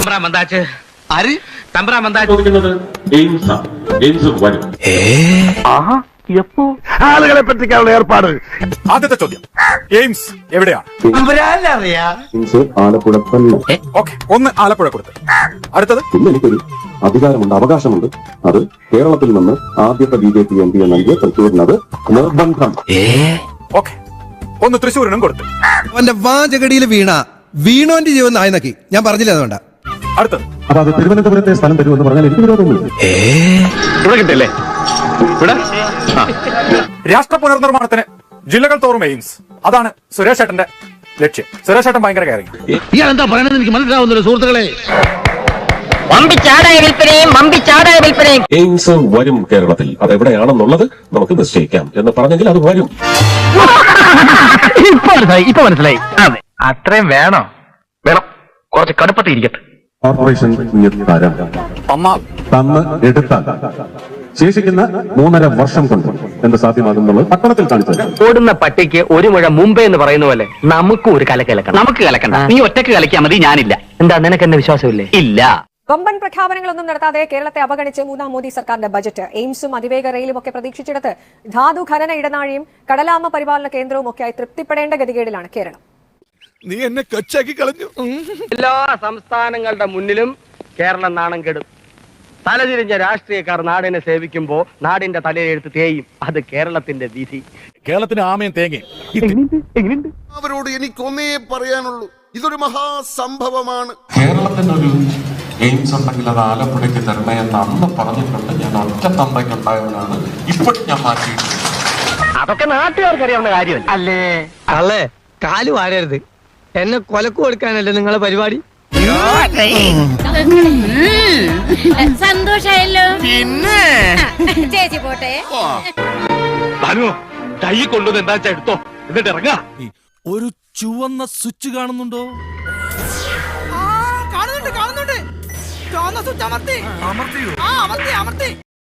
തമ്പ്രാൻ വந்தாச்சு. ആര്? തമ്പ്രാൻ വந்தாச்சு. ചോദിക്കുന്നത് എയിംസ് വരും. ആളുകളെ പറ്റിക്കാനുള്ള ഏർപ്പാട്. ആദ്യത്തെ ചോദ്യം, എയിംസ് എവിടെയാണ്? എയിംസ് ആലപ്പുഴ തന്നെ. ഓക്കെ, ഒന്ന് ആലപ്പുഴ കൊടുത്ത്. അടുത്തത്, പിന്നെ എനിക്കൊരു അധികാരമുണ്ട്, അവകാശമുണ്ട്. അത് കേരളത്തിൽ നിന്ന് ആദ്യത്തെ BJP MP നൽകിയ തൃശ്ശൂരിനത് നിർബന്ധം. ഓക്കെ, ഒന്ന് തൃശ്ശൂരിനും കൊടുത്ത്. അവന്റെ വാചകടിയിൽ വീണോന്റെ ജീവൻ നായനക്കി. ഞാൻ പറഞ്ഞില്ല അതുകൊണ്ടാ. അടുത്തത്, അപ്പൊ അത് തിരുവനന്തപുരത്തെ സ്ഥലം തരുമെന്ന് പറഞ്ഞാൽ എനിക്ക് വിരോധമൊന്നുമില്ല. ഇവിടെ കിട്ടല്ലേ? ഇവിടെ രാഷ്ട്ര പുനർനിർമ്മാണത്തിന് ജില്ലകൾ തോറും എയിംസ്, അതാണ് സുരേഷ് ഏട്ടന്റെ ലക്ഷ്യം. സുരേഷ് ഏട്ടൻ ഭയങ്കര കയറി. ഇയാളെന്താ പറയണത് എനിക്ക് മനസ്സിലാവുന്നില്ല സുഹൃത്തുക്കളെ. എയിംസ് വരും കേരളത്തിൽ. അത് എവിടെയാണെന്നുള്ളത് നമുക്ക് നിശ്ചയിക്കാം എന്ന് പറഞ്ഞെങ്കിൽ അത് വരും. ഇപ്പൊ മനസ്സിലായി. അതെ, അത്രയും വേണോ? വേണം, കുറച്ച് കടുപ്പത്തിരിക്കട്ടെ. കോർപ്പറേഷൻ തരം തന്ന് എടുത്താൽ ശേഷിക്കുന്ന 3.5 വർഷം കൊണ്ട് എന്ത് സാധ്യമാകുന്നുള്ളത് പട്ടണത്തിൽ കാണിച്ചത്. ഓടുന്ന പട്ടിക്ക് ഒരു മുഴ മുമ്പേ എന്ന് പറയുന്ന പോലെ നമുക്കും ഒരു കലക്കണം. നമുക്ക് കലക്കണ്ട, നീ ഒറ്റക്ക് കളിക്കാൻ മതി, ഞാനില്ല. എന്താ, നിനക്ക് എന്നെ വിശ്വാസമില്ലേ? ഇല്ല. വമ്പൻ പ്രഖ്യാപനങ്ങളൊന്നും നടത്താതെ കേരളത്തെ അവഗണിച്ച് മൂന്നാം മോദി സർക്കാരിന്റെ ബജറ്റ്. എയിംസും അതിവേഗ റെയിലും ഒക്കെ പ്രതീക്ഷിച്ചിടത്ത് ധാതു ഖനന ഇടനാഴിയും കടലാമ പരിപാലന കേന്ദ്രവും ഒക്കെയായി തൃപ്തിപ്പെടേണ്ട ഗതികേടിലാണ് കേരളം. നീ എന്നെ കൊച്ചാക്കി കളഞ്ഞു. എല്ലാ സംസ്ഥാനങ്ങളുടെ മുന്നിലും കേരളം നാണം കെടും. തലതിരിഞ്ഞ രാഷ്ട്രീയക്കാർ നാടിനെ സേവിക്കുമ്പോ നാടിന്റെ തലയിലെടുത്ത് തേയും. അത് കേരളത്തിന്റെ വിധി. കേരളത്തിന് ആമയും തേങ്ങയും. അവരോട് എനിക്കൊന്നേ പറയാനുള്ളൂ, ഇതൊരു മഹാസംഭവമാണ്. കേരളത്തിനൊരു എയിംസ് ഉണ്ടെങ്കിൽ അത് ആലപ്പുഴയ്ക്ക് തരണേ എന്ന് അന്ന് പറഞ്ഞിട്ടുണ്ട്. ഞാൻ ഒറ്റ തന്തയ്ക്കുണ്ടായവനാണ്. ഇപ്പോഴും ഞാൻ മാറ്റിയിട്ടുണ്ട്. അതൊക്കെ നാട്ടുകാർക്ക് അറിയാവുന്ന കാര്യമല്ല അല്ലേ? അല്ലേ, കാല് വാരരുത്. എന്നെ കൊലക്ക് കൊടുക്കാനല്ലേ നിങ്ങളെ പരിപാടി? സന്തോഷായല്ലോ. പിന്നെ ചേച്ചി പോട്ടെ. കൈ കൊള്ളുന്ന എന്താ വെച്ചാ എടുത്തോ, എന്നിട്ട് ഇറങ്ങാ. ഒരു ചുവന്ന സ്വിച്ച് കാണുന്നുണ്ടോ? കാണുന്നുണ്ട്. ചുവന്ന സ്വിച്ച് അമർത്തി.